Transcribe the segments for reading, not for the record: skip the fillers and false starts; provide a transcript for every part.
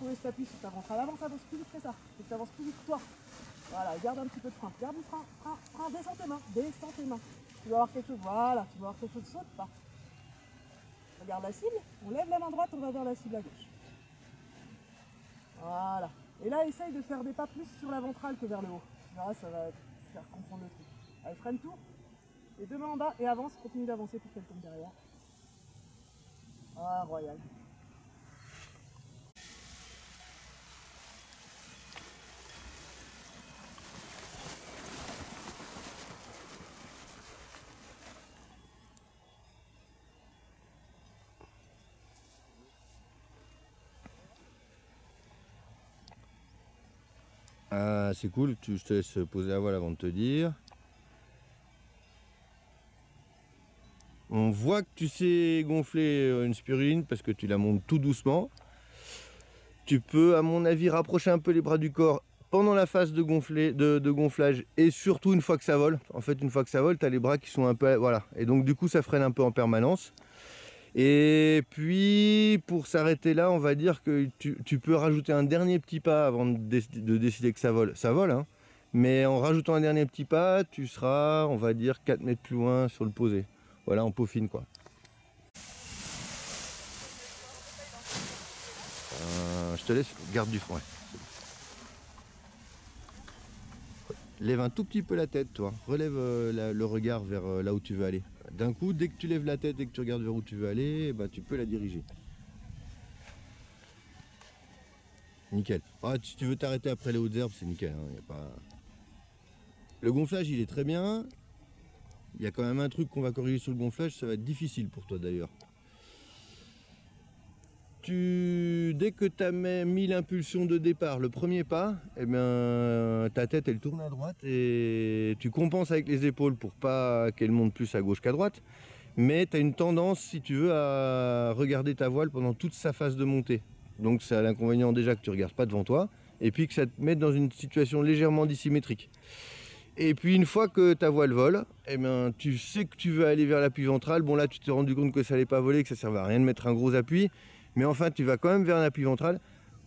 retrouver cet appui sur ta ventrale. Avance plus vite que ça. Faut que tu avances plus vite que toi. Voilà, garde un petit peu de frein. Garde le frein, frein, descends tes mains, descends tes mains. Tu vas avoir quelque chose, voilà, tu vas avoir quelque chose, saute pas. Regarde la cible, on lève la main droite, on va vers la cible à gauche. Voilà. Et là, essaye de faire des pas plus sur la ventrale que vers le haut. Tu verras, ça va te faire comprendre le truc. Allez, freine tout. Et deux mains en bas et avance, continue d'avancer pour qu'elle tombe derrière. Ah, royal. Ah, c'est cool, je te laisse poser la voile avant de te dire. On voit que tu sais gonfler une spiruline parce que tu la montes tout doucement. Tu peux, à mon avis, rapprocher un peu les bras du corps pendant la phase de gonflage et surtout une fois que ça vole. En fait, une fois que ça vole, tu as les bras qui sont un peu... Voilà. Et donc, du coup, ça freine un peu en permanence. Et puis, pour s'arrêter là, on va dire que tu peux rajouter un dernier petit pas avant de décider que ça vole. Ça vole, hein. Mais en rajoutant un dernier petit pas, tu seras, on va dire, 4 mètres plus loin sur le posé. Voilà, en peaufine, quoi. Je te laisse, garde du frein. Lève un tout petit peu la tête, toi. Relève le regard vers là où tu veux aller. D'un coup, dès que tu lèves la tête et que tu regardes vers où tu veux aller, bah, tu peux la diriger. Nickel. Ah, si tu veux t'arrêter après les hautes herbes, c'est nickel. Hein, y a pas... Le gonflage, il est très bien. Il y a quand même un truc qu'on va corriger sur le gonflage, ça va être difficile pour toi d'ailleurs. Dès que tu as mis l'impulsion de départ, le premier pas, eh bien, ta tête elle tourne à droite et tu compenses avec les épaules pour pas qu'elle monte plus à gauche qu'à droite. Mais tu as une tendance, si tu veux, à regarder ta voile pendant toute sa phase de montée. Donc ça a l'inconvénient déjà que tu ne regardes pas devant toi et puis que ça te met dans une situation légèrement dissymétrique. Et puis une fois que ta voile vole, eh bien, tu sais que tu veux aller vers l'appui ventral. Bon là tu t'es rendu compte que ça n'allait pas voler, que ça ne servait à rien de mettre un gros appui. Mais enfin tu vas quand même vers un appui ventral.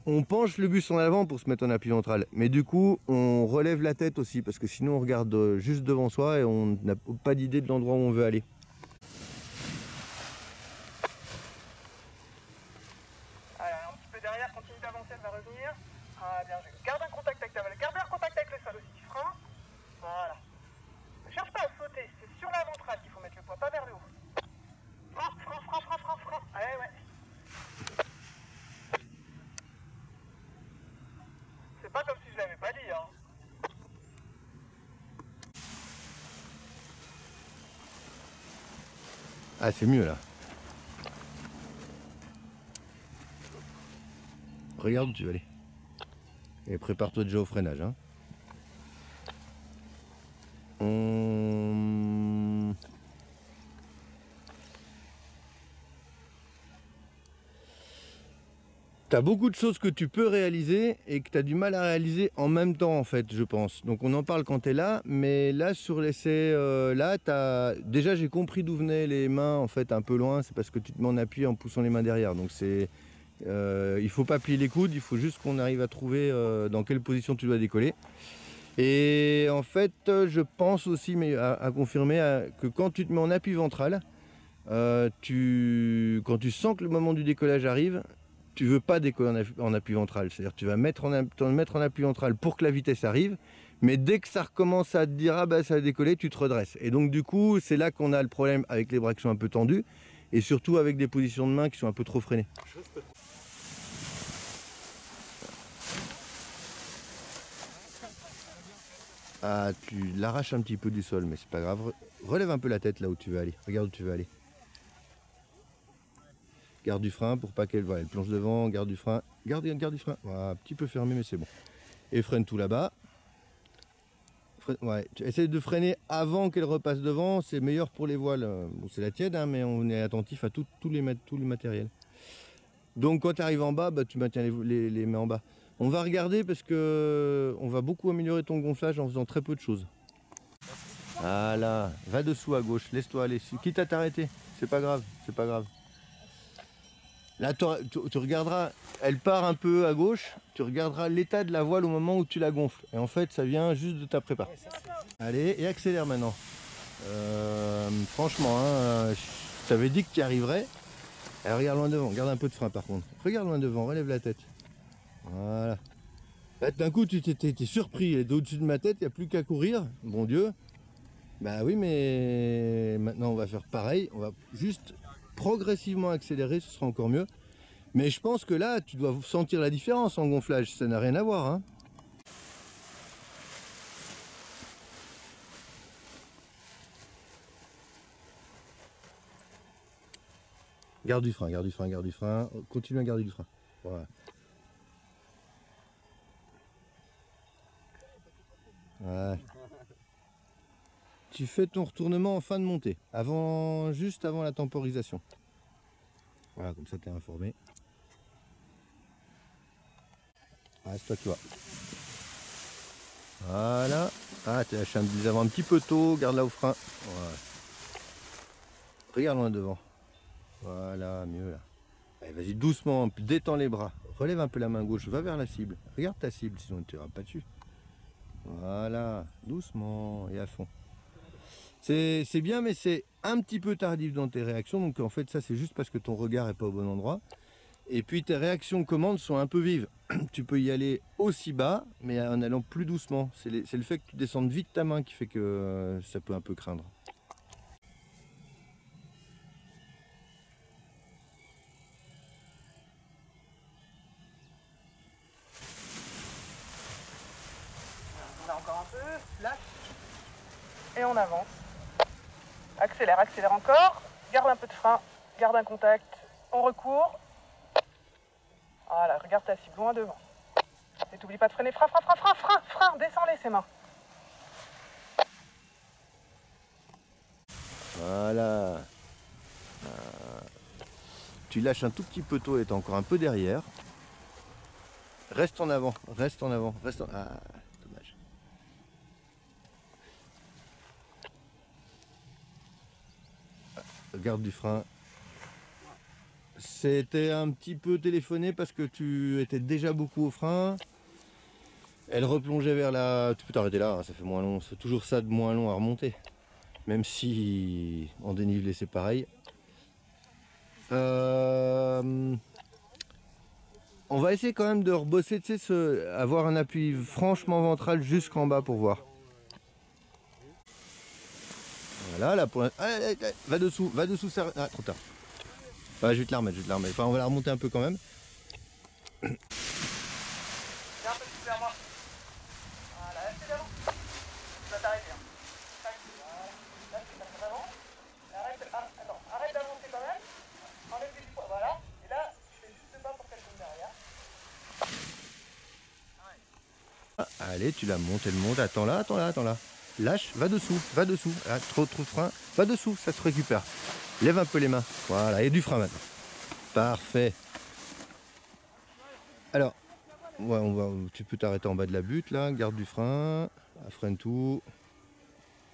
On penche le bus en avant pour se mettre en appui ventral. Mais du coup on relève la tête aussi parce que sinon on regarde juste devant soi et on n'a pas d'idée de l'endroit où on veut aller. Allez, un petit peu derrière, continue d'avancer, elle va revenir. Ah, bien joué. Garde un contact avec ta voile. Garde un contact avec le sol aussi. Frein. Voilà. Ne cherche pas à sauter, c'est sur la ventrale qu'il faut mettre le poids, pas vers le haut. Frein, frein, frein, frein, frein, frein. Allez, ouais. C'est pas comme si je l'avais pas dit, hein. Ah c'est mieux là. Regarde où tu vas aller. Et prépare-toi déjà au freinage. Hein. T'as beaucoup de choses que tu peux réaliser et que tu as du mal à réaliser en même temps en fait, je pense. Donc on en parle quand tu es là, mais là sur l'essai, déjà j'ai compris d'où venaient les mains en fait un peu loin, c'est parce que tu te mets en appui en poussant les mains derrière. Donc il faut pas plier les coudes, il faut juste qu'on arrive à trouver dans quelle position tu dois décoller. Et en fait, je pense aussi, mais à confirmer, que quand tu te mets en appui ventral, quand tu sens que le moment du décollage arrive, tu veux pas décoller en appui ventral. C'est-à-dire que tu vas mettre en appui ventral pour que la vitesse arrive, mais dès que ça recommence à te dire ah bah ça va décoller, tu te redresses. Et donc du coup, c'est là qu'on a le problème avec les bras qui sont un peu tendus, et surtout avec des positions de main qui sont un peu trop freinées. Ah, tu l'arraches un petit peu du sol, mais c'est pas grave. Relève un peu la tête là où tu veux aller. Regarde où tu veux aller. Garde du frein pour pas qu'elle elle plonge devant. Garde du frein. Garde du frein. Voilà, un petit peu fermé, mais c'est bon. Et freine tout là-bas. Ouais, tu essaies de freiner avant qu'elle repasse devant. C'est meilleur pour les voiles. Bon, c'est la tienne, hein, mais on est attentif à tous les matériels. Donc quand tu arrives en bas, bah, tu maintiens les mains en bas. On va regarder parce que on va beaucoup améliorer ton gonflage en faisant très peu de choses. Voilà, va dessous à gauche, laisse-toi aller. Quitte à t'arrêter, c'est pas grave, c'est pas grave. Là, tu regarderas, elle part un peu à gauche, tu regarderas l'état de la voile au moment où tu la gonfles. Et en fait, ça vient juste de ta prépa. Allez, et accélère maintenant. Franchement, hein, je t'avais dit que tu y arriverais. Alors, regarde loin devant, garde un peu de frein par contre. Regarde loin devant, relève la tête. Voilà. Là, d'un coup, tu t'es surpris, elle est au-dessus de ma tête, il n'y a plus qu'à courir. Bon Dieu. Bah oui, mais maintenant, on va faire pareil. On va juste progressivement accélérer, ce sera encore mieux. Mais je pense que là, tu dois sentir la différence en gonflage, ça n'a rien à voir. Hein. Garde du frein, garde du frein, garde du frein. Continue à garder du frein. Voilà. Ouais. Tu fais ton retournement en fin de montée, juste avant la temporisation. Voilà, comme ça tu es informé. Ah, c'est toi qui vois. Voilà. Ah, tu lâché les avant un petit peu tôt, garde-la au frein. Voilà. Regarde loin devant. Voilà, mieux là. Allez, vas-y, doucement, détends les bras. Relève un peu la main gauche, va vers la cible. Regarde ta cible, sinon tu n'iras pas dessus. Voilà, doucement et à fond. C'est bien, mais c'est un petit peu tardif dans tes réactions. Donc en fait, ça, c'est juste parce que ton regard n'est pas au bon endroit. Et puis tes réactions commandes sont un peu vives. Tu peux y aller aussi bas, mais en allant plus doucement. C'est le fait que tu descendes vite ta main qui fait que ça peut un peu craindre. On a encore un peu, lâche. Et on avance. Accélère, accélère encore. Garde un peu de frein, garde un contact. On recourt. Voilà, regarde ta cible loin devant. Et t'oublies pas de freiner. Frein, frein, frein, frein, frein, frein. Descends-les ses mains. Voilà. Tu lâches un tout petit peu tôt et t'es encore un peu derrière. Reste en avant, reste en avant, reste en... Ah, dommage. Garde du frein. C'était un petit peu téléphoné parce que tu étais déjà beaucoup au frein. Elle replongeait vers la... Tu peux t'arrêter là, hein, ça fait moins long. C'est toujours ça de moins long à remonter. Même si en dénivelé c'est pareil. On va essayer quand même de rebosser, tu sais, avoir un appui franchement ventral jusqu'en bas pour voir. Voilà, là pour allez, va dessous, ça... Ah, trop tard. Ouais, je vais te la remettre, Enfin, on va la remonter un peu quand même. Viens un peu plus vers moi. Voilà, c'est devant. Tu vas t'arrêter. Hein. Voilà. Là, tu passes en avant. Arrête d'avancer quand même. Enlève du poids, voilà. Et là, je fais juste pas pour qu'elle tombe derrière. Ah, allez, tu la montes, elle monte. Attends là. Lâche, va dessous. Ah, trop de frein. Va dessous, ça se récupère. Lève un peu les mains. Voilà, et du frein maintenant. Parfait. Alors, ouais, tu peux t'arrêter en bas de la butte là. Garde du frein. Freine tout.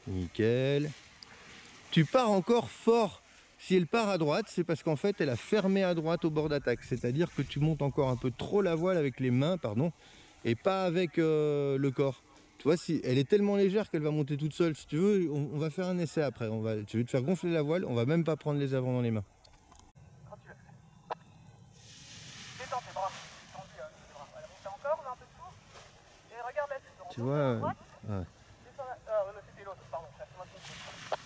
Nickel. Tu pars encore fort. Si elle part à droite, c'est parce qu'en fait, elle a fermé à droite au bord d'attaque. C'est-à-dire que tu montes encore un peu trop la voile avec les mains, pardon, et pas avec le corps. Tu vois, si elle est tellement légère qu'elle va monter toute seule. Si tu veux, on va faire un essai après. Tu veux te faire gonfler la voile, on va même pas prendre les avants dans les mains. Quand tu veux. Détends tes bras. Détends tes bras. Voilà, monte encore, mets un peu de souffle. Et regarde là-dessus. Tu vois, ouais. Ah, ouais, c'était l'autre, pardon. C'est moi qui me trompe.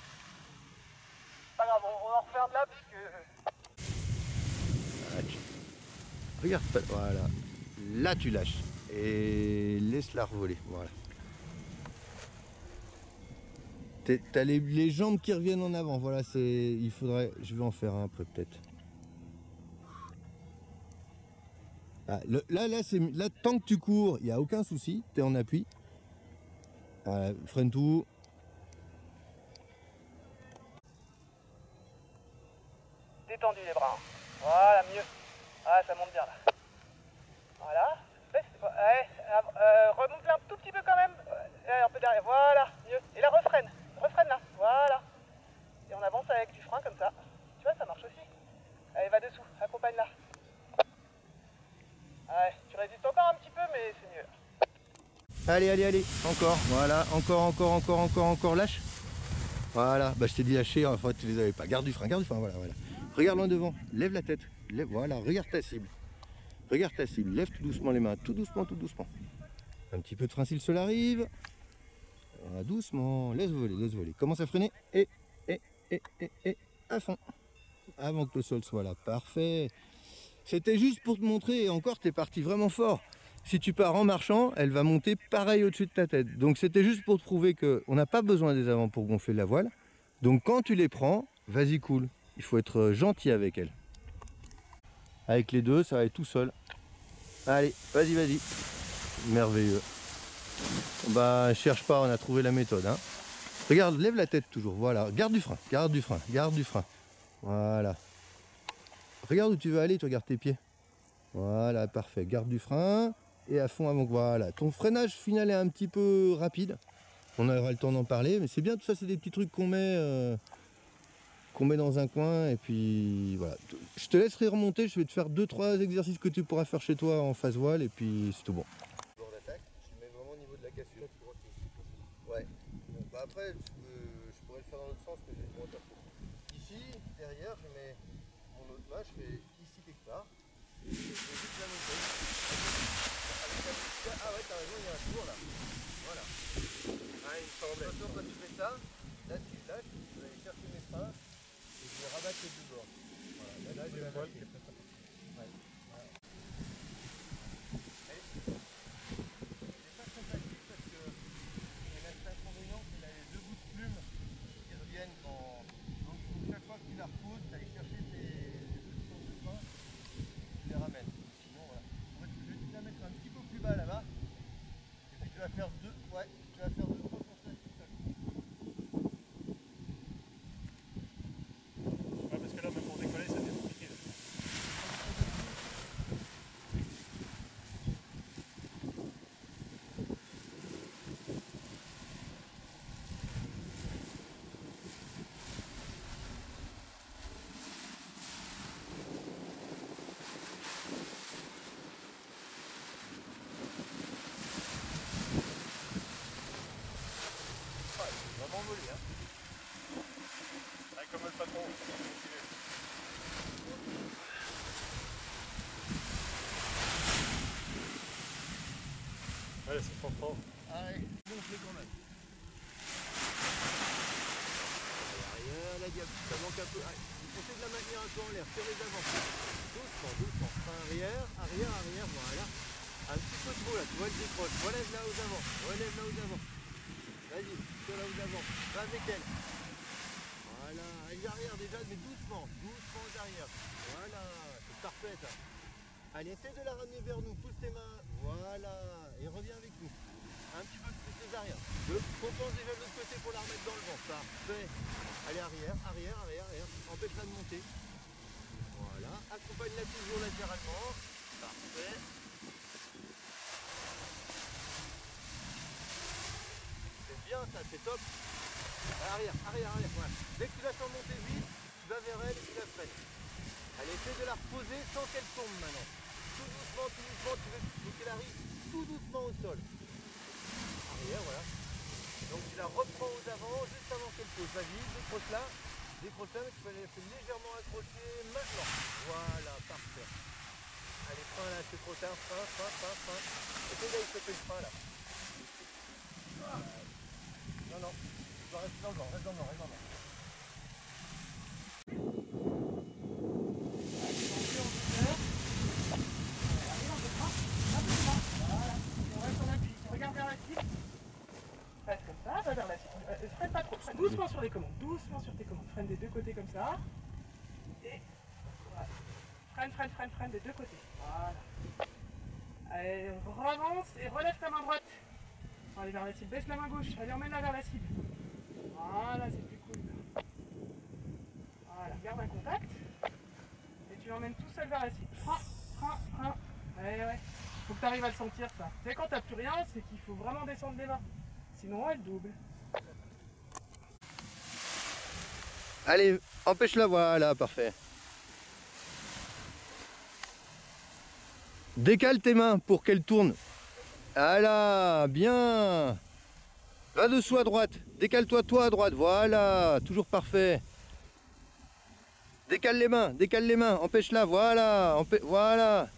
Pas grave, on va en refaire de là puisque. Regarde, voilà. Là, tu lâches. Et laisse-la revoler. Voilà. T'as les jambes qui reviennent en avant. Voilà, il faudrait... Je vais en faire un après, peut-être. Ah, là, tant que tu cours, il n'y a aucun souci. Tu es en appui. Freine tout. Détendu les bras. Voilà, mieux. Ah, ça monte bien là. Voilà. Remonte-la un tout petit peu quand même. Un peu derrière. Voilà, mieux. Et là, refreine. Refreine là. Voilà. Et on avance avec du frein comme ça. Tu vois, ça marche aussi. Allez, va dessous. Accompagne là. résiste encore un petit peu, mais c'est mieux. Allez, allez, allez, encore, voilà, encore, lâche. Voilà, bah je t'ai dit lâcher, enfin tu les avais pas. Garde du frein, voilà, voilà. Regarde loin devant, lève la tête, lève, voilà, regarde ta cible. Regarde ta cible, lève tout doucement les mains, tout doucement, tout doucement. Un petit peu de frein s'il se l'arrive. Voilà, doucement, laisse voler. Commence à freiner et, à fond. Avant que le sol soit là, parfait. C'était juste pour te montrer, et encore t'es parti vraiment fort. Si tu pars en marchant, elle va monter pareil au-dessus de ta tête. Donc c'était juste pour te prouver qu'on n'a pas besoin des avants pour gonfler la voile. Donc quand tu les prends, vas-y cool. Il faut être gentil avec elles. Avec les deux, ça va être tout seul. Allez, vas-y. Merveilleux. Bah cherche pas, on a trouvé la méthode. Hein. Regarde, lève la tête toujours. Voilà, garde du frein. Voilà. Regarde où tu veux aller, tu regardes tes pieds. Voilà, parfait. Garde du frein. Et à fond avant que voilà. Ton freinage final est un petit peu rapide. On aura le temps d'en parler, mais c'est bien, tout ça c'est des petits trucs qu'on met dans un coin et puis voilà. Je te laisserai remonter, je vais te faire 2-3 exercices que tu pourras faire chez toi en phase voile et puis c'est tout bon. Bord d'attaque, je mets vraiment au niveau de la cassure. Ouais. Bon, bah après je pourrais le faire dans l'autre sens mais j'ai moins tard. Ici, derrière, je mets mon autre main, je fais ici quelque part. Et je vais juste la monter. Ah ouais, t'as raison, il y a un tour là. Voilà. Ah, il me semblait. Quand tu fais ça, là tu lâches, tu vas aller chercher mes freins et je vais rabattre les deux bords. Voilà, là je vais la lâcher. Ouais. Voilà. C'est pas très facile parce que c'est l'inconvénient qu'il a les deux bouts de plume qui reviennent quand. Donc chaque fois que tu la repousses, tu vas aller chercher tes deux sortes de freins, tu les ramènes. Sinon voilà. Je vais te la mettre un petit peu plus bas là-bas. Et puis tu vas faire deux, ouais, tu vas faire 2-3 pourcentages tout seul. Ouais, parce que là, même pour décoller, ça devient compliqué. Vraiment volé, hein. Ouais, comme le patron. Ouais, c'est fort. Allez, gonflez quand même. Arrière, la diable, ça manque un peu. Allez, essayez de la maintenir un peu en l'air, serrez d'avant. Doucement. Frein arrière, voilà. Un petit peu trop là, tu vois le décroche. Relève là aux avant. Vas-y, tire là aux avant. Va avec elle. Voilà, les arrières déjà, mais doucement aux arrières. Voilà, c'est parfait ça. Allez, essaie de la ramener vers nous, pousse tes mains, voilà, et reviens avec nous. Un petit peu plus les arrières. Compense déjà de l'autre côté pour la remettre dans le vent, parfait. Allez, arrière, empêche-la de monter. Voilà, accompagne-la toujours latéralement, parfait. C'est bien ça, c'est top. Arrière, voilà. Dès que tu la sens monter vite, tu vas vers elle et tu la freines. Allez, essaie de la reposer sans qu'elle tombe maintenant. Tout doucement, tu veux qu'elle arrive tout doucement au sol. Arrière, voilà. Donc tu la reprends aux avant juste avant qu'elle pose. Vas-y, décroche-la, mais tu vas la laisser légèrement accrocher maintenant. Voilà, parfait. Allez, frein là, c'est trop tard, frein. Essaye d'aller choper le frein là. Non, tu dois rester dans le vent, reste dans le vent. Regarde vers la cible. Passe comme ça, va vers la cible. Freine pas trop. Doucement sur les commandes. Doucement sur tes commandes. Freine des deux côtés comme ça. Et voilà. Freine des deux côtés. Voilà. Allez, avance et relève ta main droite. On va aller vers la cible. Baisse la main gauche. Allez, emmène-la vers la cible. Voilà, c'est plus cool. Voilà, garde un contact. Et tu l'emmènes tout seul vers la cible. Frein. Ouais. Faut que tu arrives à le sentir ça. Tu sais quand t'as plus rien, c'est qu'il faut vraiment descendre les mains. Sinon elle double. Allez, empêche-la, voilà, parfait. Décale tes mains pour qu'elles tournent. Voilà, bien. Va dessous à droite. Décale-toi, toi à droite. Voilà, toujours parfait. Décale les mains, empêche-la. Voilà, voilà.